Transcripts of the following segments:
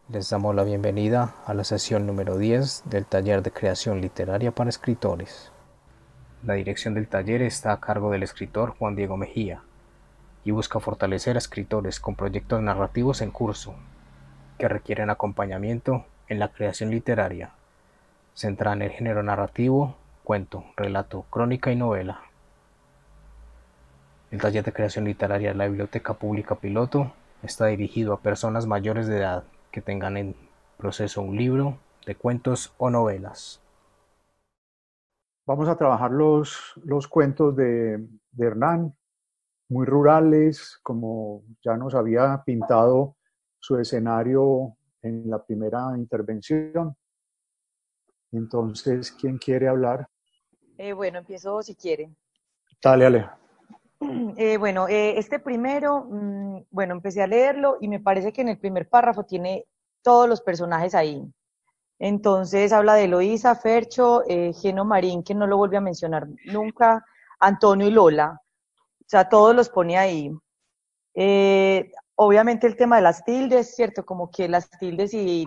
Les damos la bienvenida a la sesión número 10 del taller de creación literaria para escritores. La dirección del taller está a cargo del escritor Juan Diego Mejía y busca fortalecer a escritores con proyectos narrativos en curso que requieren acompañamiento en la creación literaria, centrada en el género narrativo, cuento, relato, crónica y novela. El taller de creación literaria de la Biblioteca Pública Piloto está dirigido a personas mayores de edad que tengan en proceso un libro de cuentos o novelas. Vamos a trabajar los cuentos de Hernán, muy rurales, como ya nos había pintado su escenario en la primera intervención. Entonces, ¿quién quiere hablar? Bueno, empiezo si quiere. Dale, Aleja. Este primero, bueno, empecé a leerlo y me parece que en el primer párrafo tiene todos los personajes ahí. Entonces habla de Eloísa, Fercho, Geno Marín, que no lo vuelve a mencionar nunca, Antonio y Lola. O sea, todos los pone ahí. Obviamente el tema de las tildes, ¿cierto? Como que las tildes y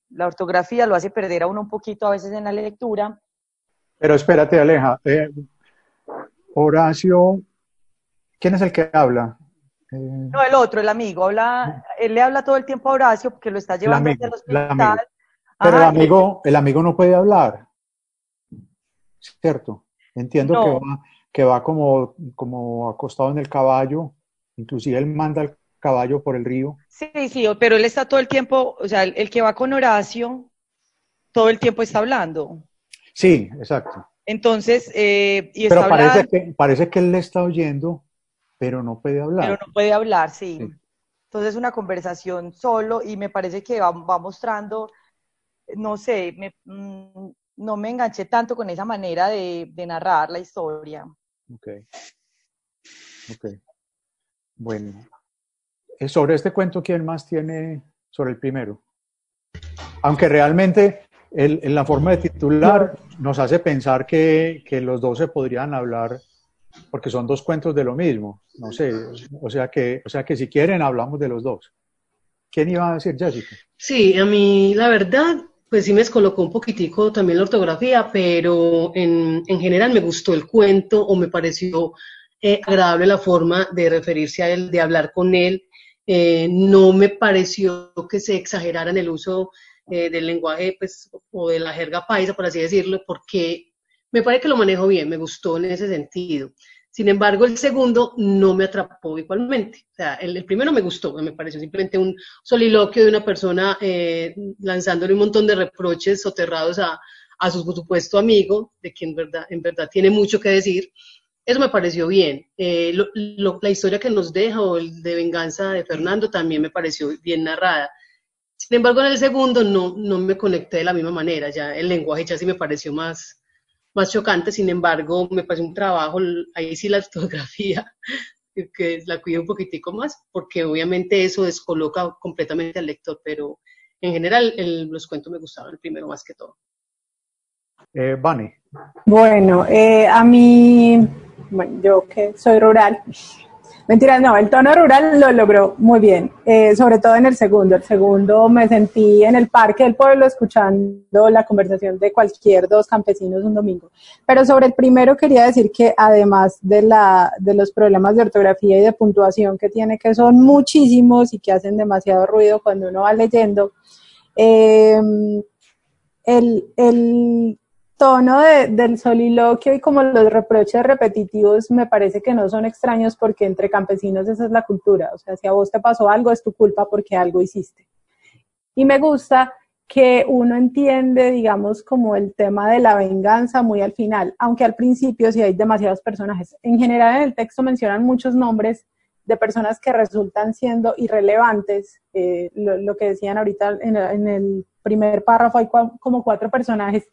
la ortografía lo hace perder a uno un poquito a veces en la lectura. Pero espérate, Aleja. Horacio, ¿quién es el que habla? No, el otro, el amigo, él le habla todo el tiempo a Horacio porque lo está El llevando hacia amigo, el el hospital. amigo. Pero Ajá, el amigo no puede hablar, ¿cierto? Entiendo no, que va como acostado en el caballo, inclusive él manda el caballo por el río. sí, sí, pero él está todo el tiempo, o sea, el que va con Horacio, todo el tiempo está hablando. Sí, exacto. Entonces, y está Pero hablando, parece que él le está oyendo, pero no puede pero hablar. no puede hablar, sí. Sí. Entonces, una conversación solo y me parece que va mostrando, no sé, no me enganché tanto con esa manera de narrar la historia. Ok, ok. Bueno, sobre este cuento, ¿quién más tiene sobre el primero? Aunque realmente en la forma de titular nos hace pensar que los dos se podrían hablar porque son dos cuentos de lo mismo. No sé, o sea que si quieren hablamos de los dos. ¿Quién iba a decir Jessica? Sí, a mí la verdad, pues sí me descolocó un poquitico también la ortografía, pero en general me gustó el cuento o me pareció agradable la forma de referirse a él, de hablar con él. No me pareció que se exagerara en el uso del lenguaje, pues, o de la jerga paisa, por así decirlo, porque me parece que lo manejo bien, me gustó en ese sentido. Sin embargo, el segundo no me atrapó igualmente. O sea, el primero me gustó, me pareció simplemente un soliloquio de una persona lanzándole un montón de reproches soterrados a su supuesto amigo, de quien en verdad tiene mucho que decir. Eso me pareció bien. La historia que nos deja, o el de venganza de Fernando, también me pareció bien narrada. Sin embargo, en el segundo no me conecté de la misma manera. Ya el lenguaje ya sí me pareció más chocante. Sin embargo, me pareció un trabajo, ahí sí la ortografía que la cuide un poquitico más, porque obviamente eso descoloca completamente al lector, pero en general los cuentos me gustaban el primero más que todo. Vane. Bueno, a mí, bueno, yo que soy rural, mentira, no, el tono rural lo logró muy bien, sobre todo en el segundo. El segundo me sentí en el parque del pueblo escuchando la conversación de cualquier dos campesinos un domingo. Pero sobre el primero quería decir que además de los problemas de ortografía y de puntuación que tiene, que son muchísimos y que hacen demasiado ruido cuando uno va leyendo, eh, el tono del soliloquio y como los reproches repetitivos me parece que no son extraños porque entre campesinos esa es la cultura, o sea, si a vos te pasó algo es tu culpa porque algo hiciste. Y me gusta que uno entiende, digamos, como el tema de la venganza muy al final, aunque al principio sí hay demasiados personajes. En general en el texto mencionan muchos nombres de personas que resultan siendo irrelevantes. Lo que decían ahorita en el primer párrafo hay como cuatro personajes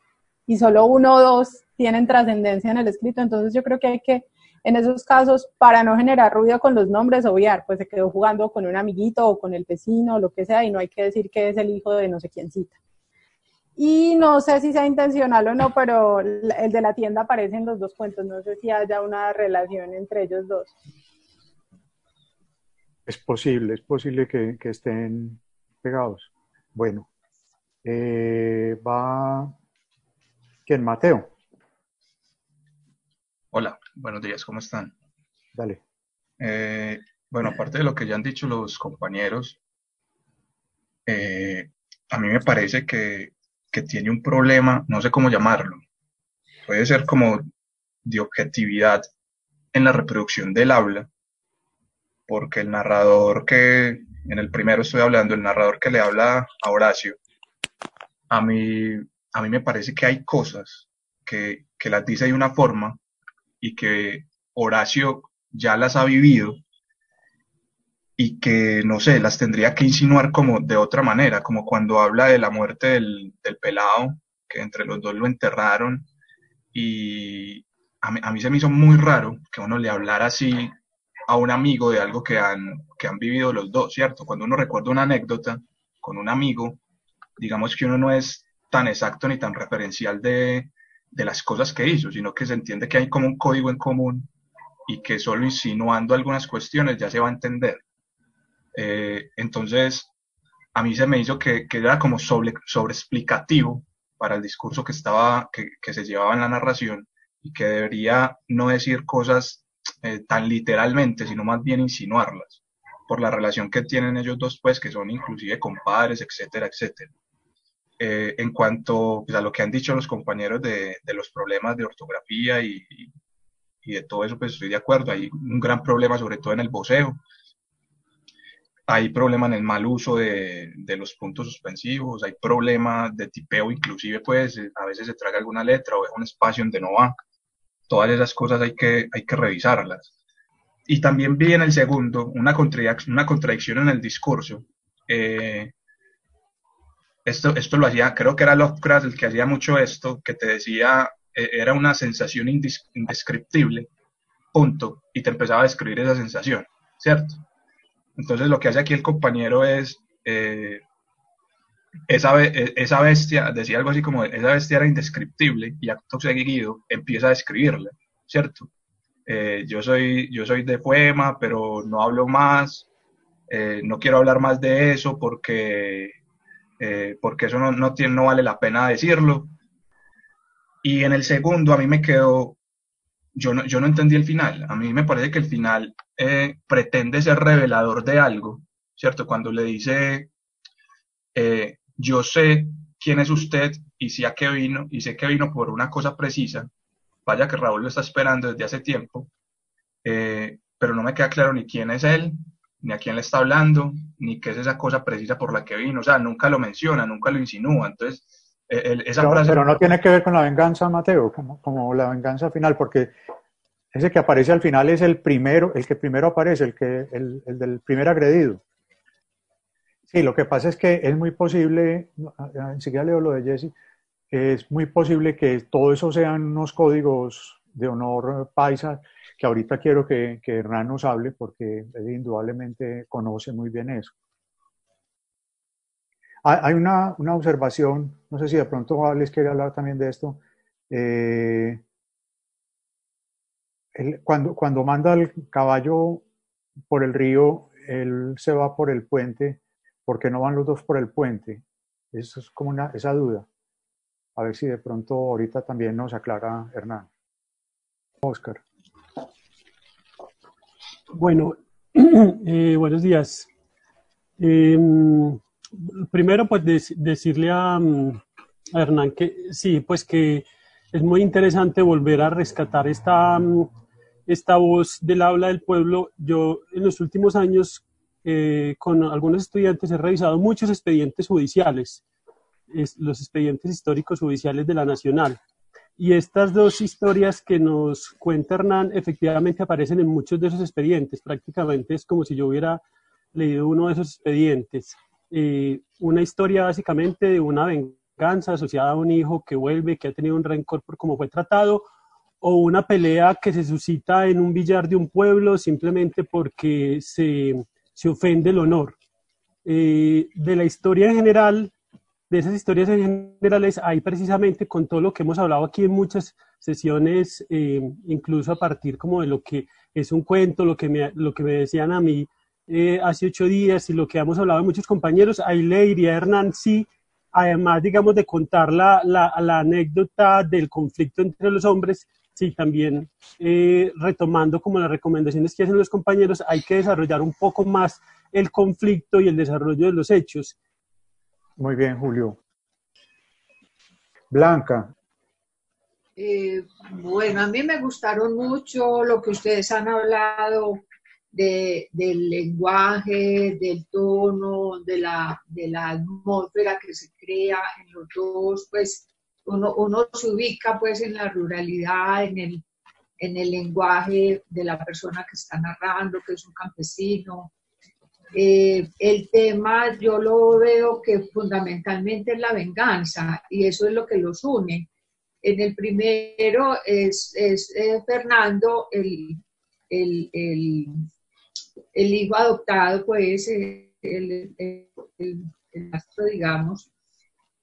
y solo uno o dos tienen trascendencia en el escrito, entonces yo creo que hay que, en esos casos, para no generar ruido con los nombres, obviar, pues se quedó jugando con un amiguito o con el vecino o lo que sea y no hay que decir que es el hijo de no sé quiéncita. Y no sé si sea intencional o no, pero el de la tienda aparece en los dos cuentos, no sé si haya una relación entre ellos dos. Es posible que estén pegados. Bueno, va... ¿Quién? Mateo. Hola, buenos días, ¿cómo están? Dale. Bueno, aparte de lo que ya han dicho los compañeros, a mí me parece que tiene un problema, no sé cómo llamarlo, puede ser como de objetividad en la reproducción del habla, porque el narrador que, en el primero estoy hablando, el narrador que le habla a Horacio, a mí, a mí me parece que hay cosas que las dice de una forma y que Horacio ya las ha vivido y que, no sé, las tendría que insinuar como de otra manera, como cuando habla de la muerte del pelado, que entre los dos lo enterraron, y a mí se me hizo muy raro que uno le hablara así a un amigo de algo que han vivido los dos, ¿cierto? Cuando uno recuerda una anécdota con un amigo, digamos que uno no es tan exacto ni tan referencial de las cosas que hizo, sino que se entiende que hay como un código en común y que solo insinuando algunas cuestiones ya se va a entender. Entonces, a mí se me hizo que era como sobreexplicativo para el discurso que se llevaba en la narración y que debería no decir cosas tan literalmente, sino más bien insinuarlas, por la relación que tienen ellos dos, pues, que son inclusive compadres, etcétera, etcétera. En cuanto pues, a lo que han dicho los compañeros de los problemas de ortografía y de todo eso, pues estoy de acuerdo. Hay un gran problema, sobre todo en el voceo. Hay problema en el mal uso de los puntos suspensivos, hay problemas de tipeo, inclusive pues a veces se traga alguna letra o deja un espacio donde no va. Todas esas cosas hay que revisarlas. Y también vi en el segundo una contradicción en el discurso. Esto lo hacía, creo que era Lovecraft el que hacía mucho esto, que te decía, era una sensación indescriptible, punto, y te empezaba a describir esa sensación, ¿cierto? Entonces lo que hace aquí el compañero es, esa bestia, decía algo así como, esa bestia era indescriptible y acto seguido empieza a describirla, ¿cierto? Yo soy de poema, pero no hablo más, no quiero hablar más de eso porque eso no vale la pena decirlo. Y en el segundo a mí me quedó, yo no entendí el final. A mí me parece que el final pretende ser revelador de algo, ¿cierto? Cuando le dice, yo sé quién es usted y sé a qué vino, y sé que vino por una cosa precisa. Vaya que Raúl lo está esperando desde hace tiempo, pero no me queda claro ni quién es él, ni a quién le está hablando, ni qué es esa cosa precisa por la que vino. O sea, nunca lo menciona, nunca lo insinúa. Entonces, esa frase... Pero no tiene que ver con la venganza, Mateo, como la venganza final, porque ese que aparece al final es el primero, el que primero aparece, el del primer agredido. Sí, lo que pasa es que es muy posible, enseguida leo lo de Jesse, es muy posible que todo eso sean unos códigos de honor paisa, que ahorita quiero que Hernán nos hable, porque él indudablemente conoce muy bien eso. Hay una observación, no sé si de pronto Alex quiere hablar también de esto. Cuando manda el caballo por el río, él se va por el puente. ¿Por qué no van los dos por el puente? Eso es como esa duda. A ver si de pronto ahorita también nos aclara Hernán. Oscar. Bueno, buenos días. Primero, pues decirle a Hernán que sí, pues que es muy interesante volver a rescatar esta voz del habla del pueblo. Yo en los últimos años con algunos estudiantes he revisado muchos expedientes judiciales, los expedientes históricos judiciales de la Nacional. Y estas dos historias que nos cuenta Hernán efectivamente aparecen en muchos de esos expedientes. Prácticamente es como si yo hubiera leído uno de esos expedientes. Una historia básicamente de una venganza asociada a un hijo que vuelve, que ha tenido un rencor por cómo fue tratado, o una pelea que se suscita en un billar de un pueblo simplemente porque se ofende el honor. De la historia en general, de esas historias en generales, hay precisamente con todo lo que hemos hablado aquí en muchas sesiones, incluso a partir como de lo que es un cuento, lo que me decían a mí hace 8 días y lo que hemos hablado de muchos compañeros, ahí le diría a Hernán, sí, además, digamos, de contar la anécdota del conflicto entre los hombres, sí, también retomando como las recomendaciones que hacen los compañeros, hay que desarrollar un poco más el conflicto y el desarrollo de los hechos. Muy bien, Julio. Blanca. Bueno, a mí me gustaron mucho lo que ustedes han hablado del lenguaje, del tono, de la atmósfera que se crea en los dos, pues uno se ubica pues en la ruralidad, en el lenguaje de la persona que está narrando, que es un campesino. El tema yo lo veo que fundamentalmente es la venganza y eso es lo que los une. En el primero es Fernando, el hijo adoptado, pues, el maestro, digamos,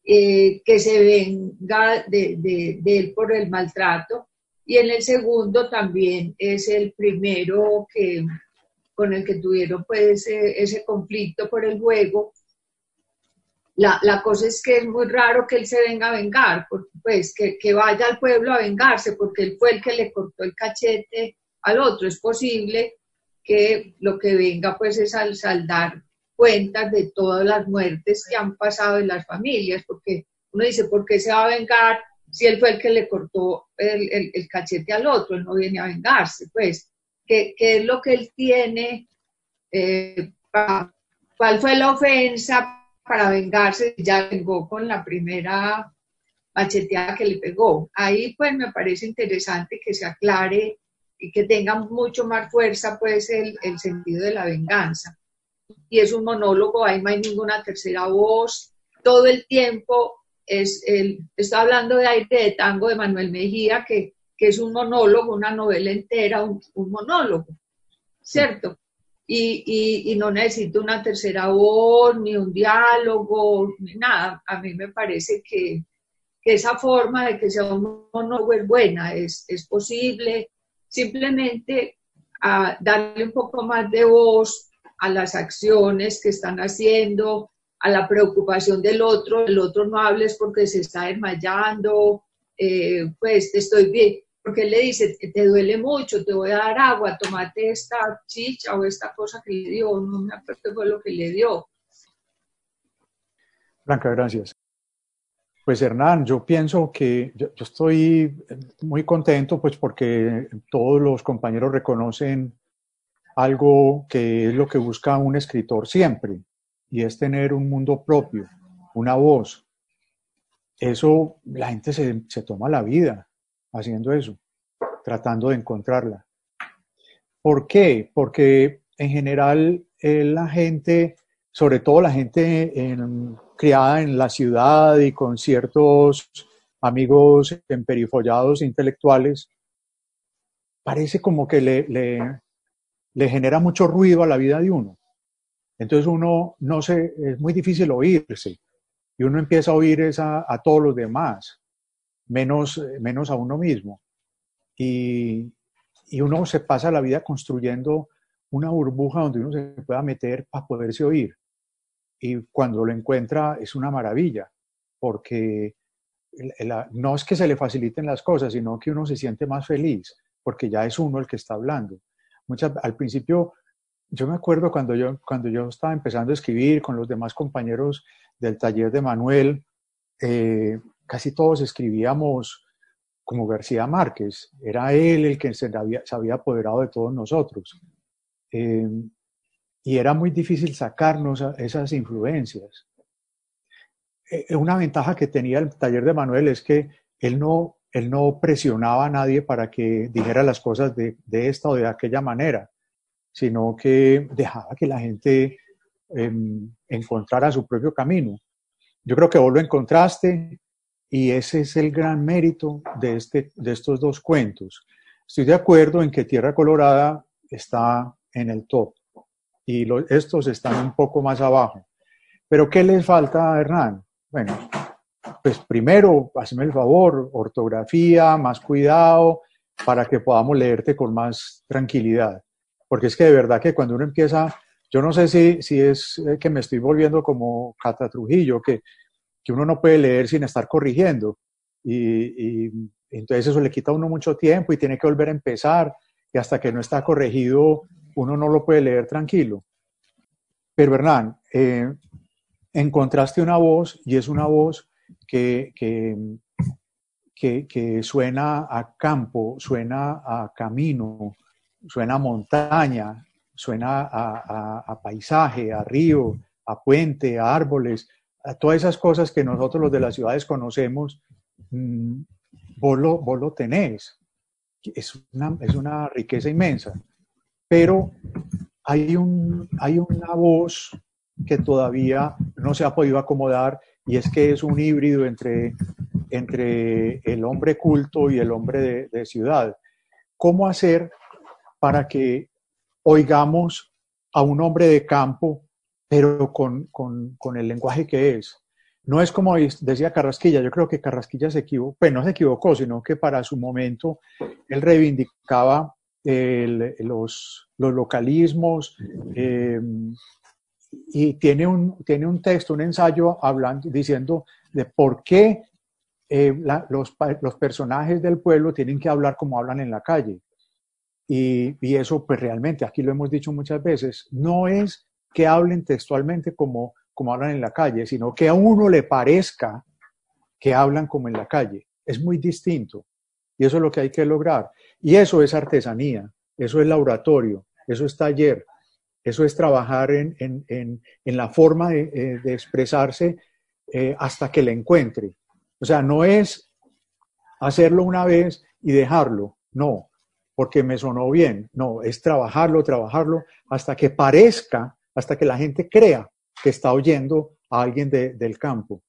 que se venga de él por el maltrato. Y en el segundo también es el primero con el que tuvieron pues ese conflicto por el juego. La cosa es que es muy raro que él se venga a vengar, porque, pues que vaya al pueblo a vengarse, porque él fue el que le cortó el cachete al otro. Es posible que lo que venga pues es al saldar cuentas de todas las muertes que han pasado en las familias, porque uno dice, ¿por qué se va a vengar si él fue el que le cortó el cachete al otro? Él no viene a vengarse, pues. ¿Qué es lo que él tiene? ¿Cuál fue la ofensa para vengarse? Ya vengó con la primera macheteada que le pegó. Ahí pues me parece interesante que se aclare y que tenga mucho más fuerza pues el sentido de la venganza. Y es un monólogo, ahí no hay ninguna tercera voz, todo el tiempo está hablando de Aire de Tango de Manuel Mejía, que es un monólogo, una novela entera, un monólogo, ¿cierto? Y no necesito una tercera voz, ni un diálogo, ni nada. A mí me parece que esa forma de que sea un monólogo es buena, es posible. Simplemente darle un poco más de voz a las acciones que están haciendo, a la preocupación del otro. El otro no hables porque se está desmayando, pues te estoy bien. Porque él le dice, te duele mucho, te voy a dar agua, tomate esta chicha o esta cosa que le dio, no me acuerdo qué fue lo que le dio. Blanca, gracias. Pues Hernán, yo pienso que yo estoy muy contento pues porque todos los compañeros reconocen algo que es lo que busca un escritor siempre, y es tener un mundo propio, una voz. Eso, la gente se toma la vida haciendo eso, tratando de encontrarla. ¿Por qué? Porque en general la gente, sobre todo la gente criada en la ciudad y con ciertos amigos emperifollados intelectuales, parece como que le genera mucho ruido a la vida de uno. Entonces uno es muy difícil oírse y uno empieza a oír a todos los demás, menos a uno mismo. Y uno se pasa la vida construyendo una burbuja donde uno se pueda meter para poderse oír. Y cuando lo encuentra es una maravilla, porque no es que se le faciliten las cosas, sino que uno se siente más feliz, porque ya es uno el que está hablando. Al principio, yo me acuerdo cuando yo estaba empezando a escribir con los demás compañeros del taller de Manuel, casi todos escribíamos como García Márquez. Era él el que se había apoderado de todos nosotros. Y era muy difícil sacarnos esas influencias. Una ventaja que tenía el taller de Manuel es que él no presionaba a nadie para que dijera las cosas de esta o de aquella manera, sino que dejaba que la gente encontrara su propio camino. Yo creo que vos lo encontraste y ese es el gran mérito de estos dos cuentos. Estoy de acuerdo en que Tierra Colorada está en el top y estos están un poco más abajo. ¿Pero qué les falta a Hernán? Bueno, pues primero, hazme el favor, ortografía, más cuidado, para que podamos leerte con más tranquilidad. Porque es que de verdad que cuando uno empieza Yo no sé si es que me estoy volviendo como Cata Trujillo, que uno no puede leer sin estar corrigiendo. Y entonces eso le quita a uno mucho tiempo y tiene que volver a empezar. Y hasta que no está corregido, uno no lo puede leer tranquilo. Pero Hernán, encontraste una voz y es una voz que suena a campo, suena a camino, suena a montaña, suena a paisaje, a río, a puente, a árboles, a todas esas cosas que nosotros los de las ciudades conocemos, vos lo tenés. Es una riqueza inmensa. Pero hay una voz que todavía no se ha podido acomodar y es que es un híbrido entre el hombre culto y el hombre de ciudad. ¿Cómo hacer para que oigamos a un hombre de campo, pero con el lenguaje que es? No es como decía Carrasquilla, yo creo que Carrasquilla se equivocó, pues no se equivocó, sino que para su momento él reivindicaba los localismos, y tiene un texto, un ensayo diciendo de por qué los personajes del pueblo tienen que hablar como hablan en la calle. Y eso, pues realmente, aquí lo hemos dicho muchas veces, no es que hablen textualmente como hablan en la calle, sino que a uno le parezca que hablan como en la calle. Es muy distinto. Y eso es lo que hay que lograr. Y eso es artesanía, eso es laboratorio, eso es taller, eso es trabajar en la forma de expresarse hasta que la encuentre. O sea, no es hacerlo una vez y dejarlo, no, porque me sonó bien, no, es trabajarlo hasta que parezca, hasta que la gente crea que está oyendo a alguien del campo.